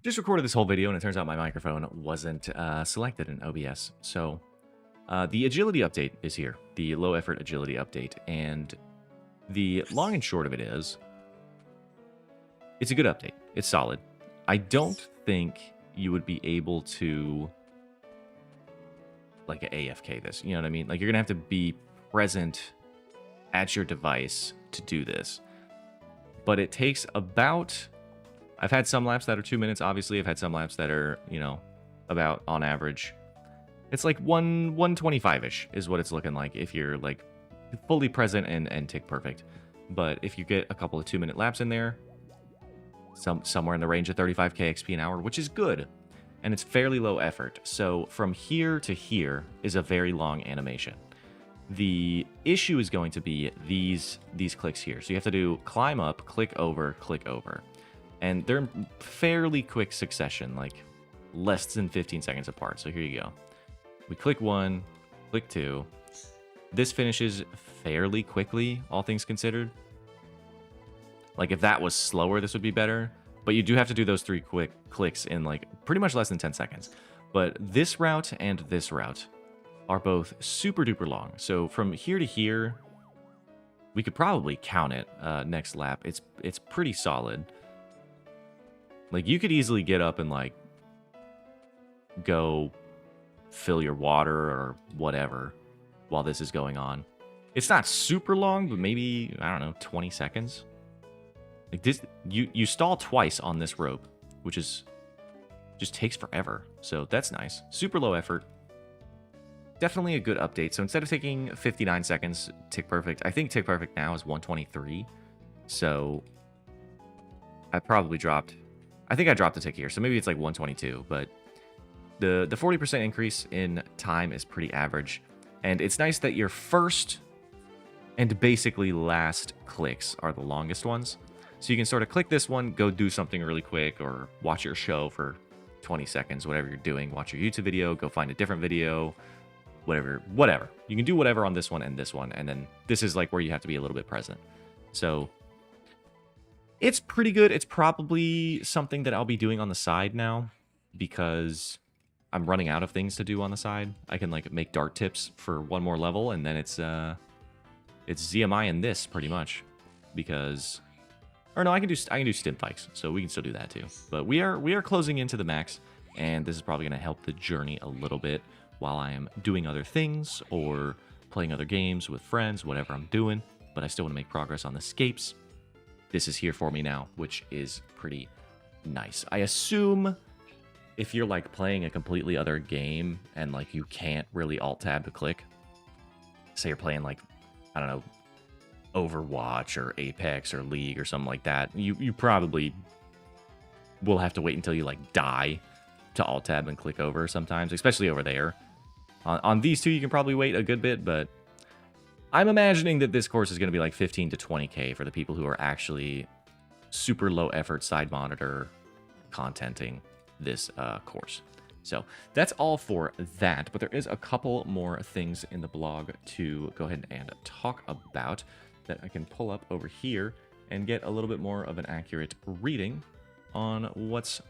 Just recorded this whole video, and it turns out my microphone wasn't selected in OBS. So the agility update is here, the low effort agility update. And the long and short of it is, it's a good update. It's solid. I don't think you would be able to like AFK this. You know what I mean? Like, you're going to have to be present at your device to do this. But it takes about... I've had some laps that are 2 minutes, obviously. I've had some laps that are, you know, about, on average. It's like 125-ish is what it's looking like if you're, like, fully present and tick perfect. But if you get a couple of 2-minute laps in there, somewhere in the range of 35k XP an hour, which is good. And it's fairly low effort. So from here to here is a very long animation. The issue is going to be these clicks here. So you have to do climb up, click over, click over. And they're in fairly quick succession, like less than 15 seconds apart. So here you go. We click one, click two. This finishes fairly quickly, all things considered. Like, if that was slower, this would be better. But you do have to do those 3 quick clicks in like pretty much less than 10 seconds. But this route and this route are both super duper long. So from here to here, we could probably count it next lap. It's pretty solid. Like, you could easily get up and, like, go fill your water or whatever while this is going on. It's not super long, but maybe, I don't know, 20 seconds. Like, this, you stall twice on this rope, which is just takes forever. So that's nice. Super low effort. Definitely a good update. So instead of taking 59 seconds, tick perfect, I think tick perfect now is 123. So I probably dropped... I think I dropped a tick here, so maybe it's like 122, but the 40% increase in time is pretty average. And it's nice that your first and basically last clicks are the longest ones. So you can sort of click this one, go do something really quick, or watch your show for 20 seconds, whatever you're doing. Watch your YouTube video, go find a different video, whatever. You can do whatever on this one, and then this is like where you have to be a little bit present. So... it's pretty good. It's probably something that I'll be doing on the side now because I'm running out of things to do on the side. I can like make dart tips for one more level, and then it's ZMI and this pretty much because, or no, I can do stim bikes, so we can still do that too. But we are closing into the max, and this is probably going to help the journey a little bit while I am doing other things or playing other games with friends, whatever I'm doing. But I still want to make progress on the scapes. This is here for me now, which is pretty nice. I assume if you're like playing a completely other game and like you can't really alt-tab to click, say you're playing like, I don't know, Overwatch or Apex or League or something like that, you probably will have to wait until you like die to alt-tab and click over sometimes, especially over there. On these two, you can probably wait a good bit, but I'm imagining that this course is going to be like 15 to 20k for the people who are actually super low effort side monitor contenting this course. So that's all for that, but there is a couple more things in the blog to go ahead and talk about that I can pull up over here and get a little bit more of an accurate reading on what's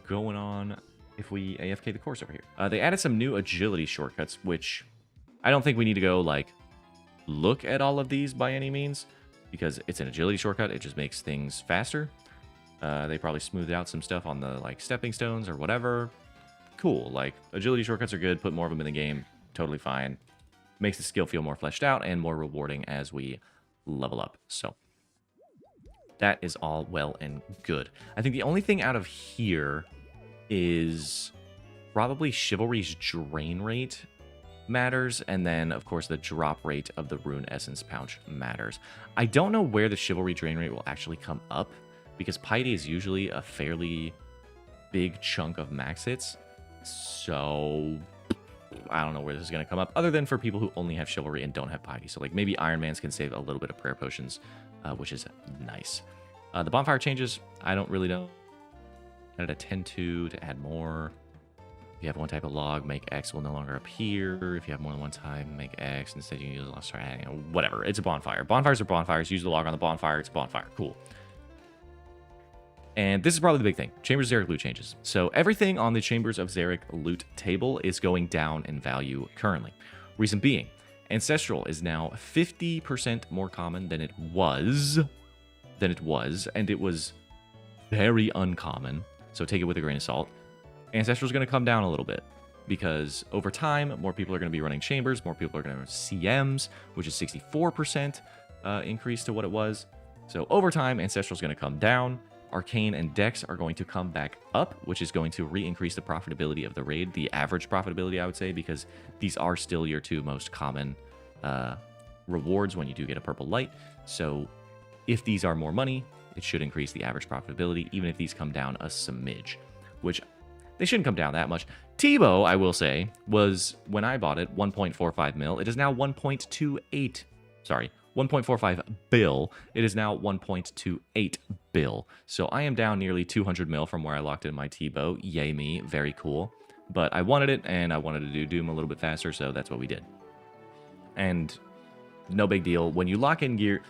going on if we AFK the course over here. They added some new agility shortcuts, which I don't think we need to go like look at all of these by any means because it's an agility shortcut. It just makes things faster. They probably smoothed out some stuff on the like stepping stones or whatever. Cool. Like, agility shortcuts are good. Put more of them in the game. Totally fine. Makes the skill feel more fleshed out and more rewarding as we level up. So that is all well and good. I think the only thing out of here is probably Chivalry's drain rate matters, and then of course the drop rate of the rune essence pouch matters. I don't know where the Chivalry drain rate will actually come up because piety is usually a fairly big chunk of max hits, so I don't know where this is going to come up other than for people who only have Chivalry and don't have piety. So like maybe Iron Man's can save a little bit of prayer potions, which is nice. The bonfire changes, I don't really know. Added a 10-2 to add more. If you have one type of log, make X will no longer appear. If you have more than one type, make X. Instead, you can use a lost try. Whatever. It's a bonfire. Bonfires are bonfires. Use the log on the bonfire. It's a bonfire. Cool. And this is probably the big thing. Chambers of Xeric loot changes. So everything on the Chambers of Xeric loot table is going down in value currently. Reason being, Ancestral is now 50% more common than it was. And it was very uncommon. So take it with a grain of salt. Ancestral is going to come down a little bit because over time, more people are going to be running Chambers. More people are going to have CMs, which is 64% increase to what it was. So over time, Ancestral is going to come down. Arcane and Dex are going to come back up, which is going to re-increase the profitability of the raid, the average profitability, I would say, because these are still your two most common rewards when you do get a purple light. So if these are more money, it should increase the average profitability, even if these come down a smidge, which they shouldn't come down that much. Tebow, I will say, was, when I bought it, 1.45 mil. It is now 1.28, sorry, 1.45 bill. It is now 1.28 bill. So I am down nearly 200 mil from where I locked in my Tebow. Yay me, very cool. But I wanted it, and I wanted to do Doom a little bit faster, so that's what we did. And no big deal. When you lock in gear,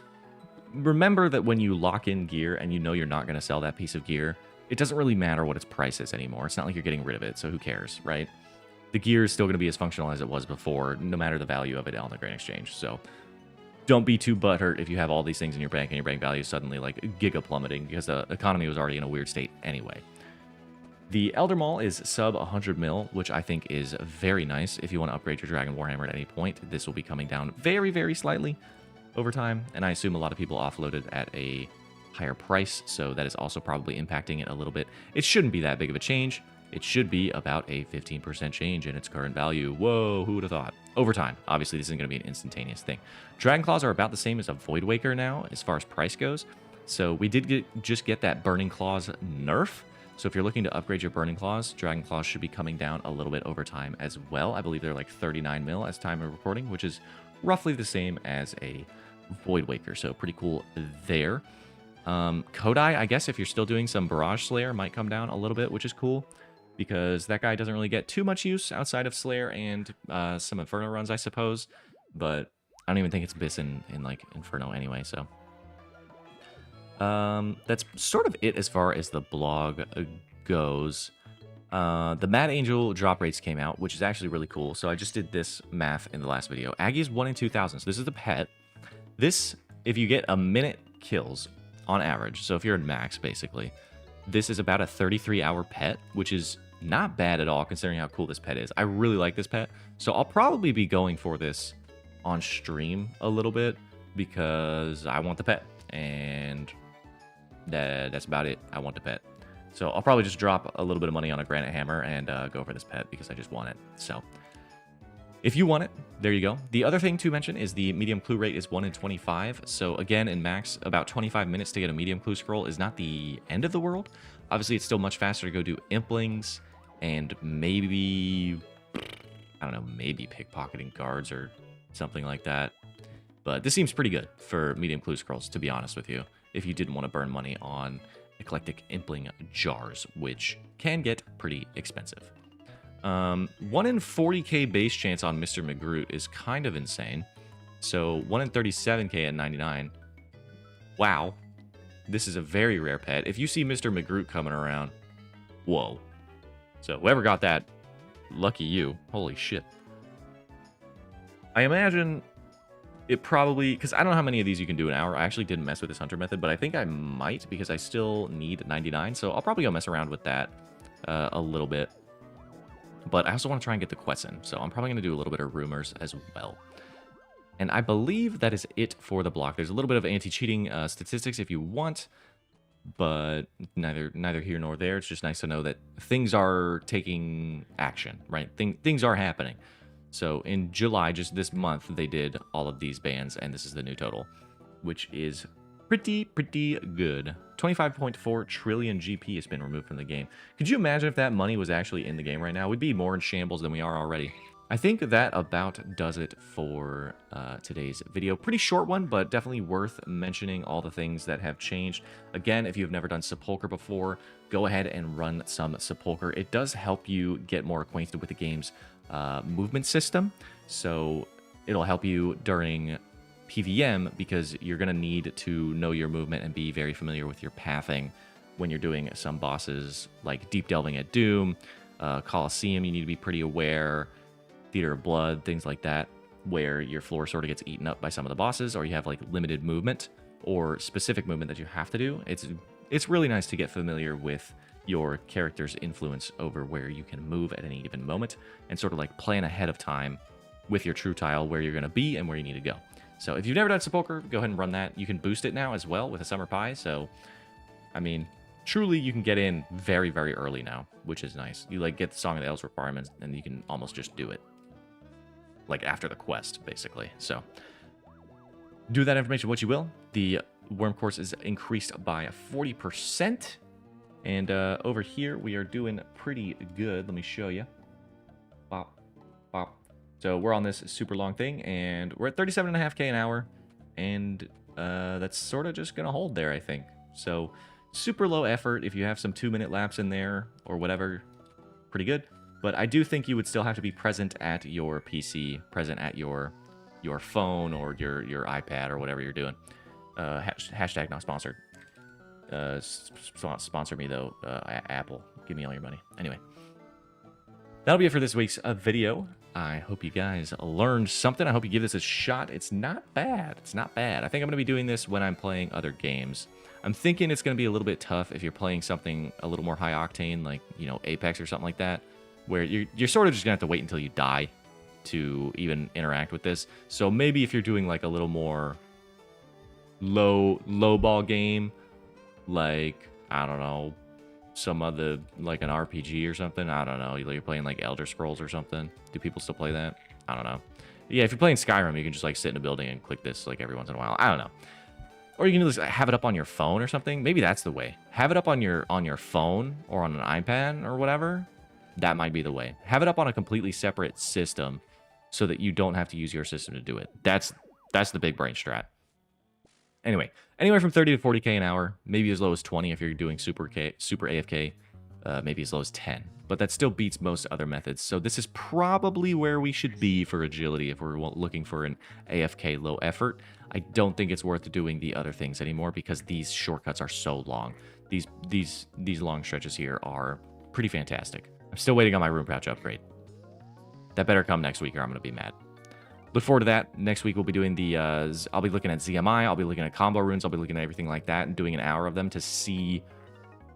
remember that when you lock in gear and you know you're not going to sell that piece of gear, it doesn't really matter what its price is anymore. It's not like you're getting rid of it, so who cares, right? The gear is still going to be as functional as it was before, no matter the value of it on the Grain Exchange. So don't be too butthurt if you have all these things in your bank and your bank value is suddenly like giga plummeting because the economy was already in a weird state anyway. The Elder Maul is sub 100 mil, which I think is very nice. If you want to upgrade your Dragon Warhammer at any point, this will be coming down very, very slightly over time. And I assume a lot of people offloaded at a higher price, so that is also probably impacting it a little bit. It shouldn't be that big of a change. It should be about a 15% change in its current value. Whoa, who would have thought? Over time. Obviously, this isn't going to be an instantaneous thing. Dragon Claws are about the same as a Void Waker now, as far as price goes. So we did just get that Burning Claws nerf. So if you're looking to upgrade your Burning Claws, Dragon Claws should be coming down a little bit over time as well. I believe they're like 39 mil as time of recording, which is roughly the same as a Void Waker. So pretty cool there. Kodai, I guess if you're still doing some Barrage Slayer, might come down a little bit, which is cool, because that guy doesn't really get too much use outside of Slayer and some Inferno runs, I suppose. But I don't even think it's Biss in like Inferno anyway, so. That's sort of it as far as the blog goes. The Mad Angel drop rates came out, which is actually really cool. So I just did this math in the last video. Aggie is 1 in 2,000. So this is the pet. This, if you get a minute kills on average, so if you're in max, basically, this is about a 33-hour pet, which is not bad at all considering how cool this pet is. I really like this pet. So I'll probably be going for this on stream a little bit because I want the pet. And that's about it. I want the pet. So I'll probably just drop a little bit of money on a granite hammer and go for this pet because I just want it. So if you want it, there you go. The other thing to mention is the medium clue rate is 1 in 25. So again, in max, about 25 minutes to get a medium clue scroll is not the end of the world. Obviously, it's still much faster to go do implings and maybe, I don't know, maybe pickpocketing guards or something like that. But this seems pretty good for medium clue scrolls, to be honest with you, if you didn't want to burn money on eclectic impling jars, which can get pretty expensive. 1 in 40k base chance on Mr. McGroot is kind of insane. So 1 in 37k at 99. Wow. This is a very rare pet. If you see Mr. McGroot coming around, whoa. So whoever got that, lucky you. Holy shit. I imagine it probably, because I don't know how many of these you can do an hour. I actually didn't mess with this hunter method, but I think I might because I still need 99. So I'll probably go mess around with that a little bit. But I also want to try and get the Quetzin, so I'm probably going to do a little bit of rumors as well. And I believe that is it for the block. There's a little bit of anti-cheating statistics if you want, but neither here nor there. It's just nice to know that things are taking action, right? Things are happening. So in July, just this month, they did all of these bans, and this is the new total, which is pretty good. 25.4 trillion GP has been removed from the game. Could you imagine if that money was actually in the game right now? We'd be more in shambles than we are already. I think that about does it for today's video. Pretty short one, but definitely worth mentioning all the things that have changed. Again, if you've never done Sepulcher before, go ahead and run some Sepulcher. It does help you get more acquainted with the game's movement system. So it'll help you during PVM because you're going to need to know your movement and be very familiar with your pathing when you're doing some bosses like Deep Delving at Doom, Colosseum, you need to be pretty aware, Theater of Blood, things like that, where your floor sort of gets eaten up by some of the bosses, or you have like limited movement or specific movement that you have to do. It's really nice to get familiar with your character's influence over where you can move at any given moment and sort of like plan ahead of time with your true tile where you're going to be and where you need to go. So if you've never done Sepulchre, go ahead and run that. You can boost it now as well with a Summer Pie. So, I mean, truly you can get in very, very early now, which is nice. You like get the Song of the Elves requirements and you can almost just do it. Like after the quest, basically. So do that information what you will. The worm course is increased by 40%. And over here, we are doing pretty good. Let me show you. Bop, bop. So we're on this super long thing, and we're at 37.5K an hour. And that's sort of just going to hold there, I think. So super low effort. If you have some 2-minute laps in there or whatever, pretty good. But I do think you would still have to be present at your PC, present at your phone or your iPad or whatever you're doing. Hashtag not sponsored. Sponsor me though, Apple. Give me all your money. Anyway, that'll be it for this week's video. I hope you guys learned something. I hope you give this a shot. It's not bad. It's not bad. I think I'm going to be doing this when I'm playing other games. I'm thinking it's going to be a little bit tough if you're playing something a little more high octane, like, you know, Apex or something like that, where you're sort of just going to have to wait until you die to even interact with this. So maybe if you're doing like a little more low ball game, like, I don't know, some other, like an RPG or something. I don't know. You're playing like Elder Scrolls or something. Do people still play that? I don't know. Yeah, if you're playing Skyrim, you can just like sit in a building and click this like every once in a while. I don't know. Or you can just have it up on your phone or something. Maybe that's the way. Have it up on your phone or on an iPad or whatever. That might be the way. Have it up on a completely separate system so that you don't have to use your system to do it. That's the big brain strat. Anyway, anywhere from 30 to 40K an hour, maybe as low as 20 if you're doing super AFK, maybe as low as 10. But that still beats most other methods. So this is probably where we should be for agility if we're looking for an AFK low effort. I don't think it's worth doing the other things anymore because these shortcuts are so long. These long stretches here are pretty fantastic. I'm still waiting on my room pouch upgrade. That better come next week or I'm going to be mad. Look forward to that. Next week we'll be doing the, I'll be looking at ZMI, I'll be looking at combo runes, I'll be looking at everything like that and doing an hour of them to see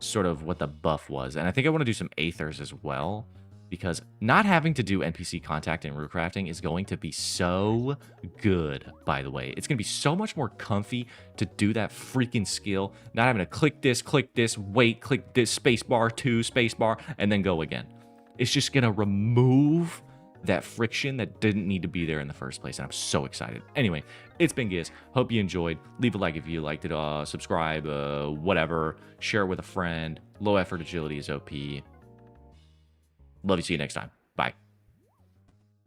sort of what the buff was. And I think I want to do some Aethers as well, because not having to do NPC contact in Rootcrafting is going to be so good, by the way. It's going to be so much more comfy to do that freaking skill, not having to click this, wait, click this, spacebar, 2, spacebar, and then go again. It's just going to remove that friction that didn't need to be there in the first place, and I'm so excited. Anyway, it's been Giz. Hope you enjoyed. Leave a like if you liked it. Subscribe, whatever. Share it with a friend. Low effort agility is OP. Love you. See you next time. Bye.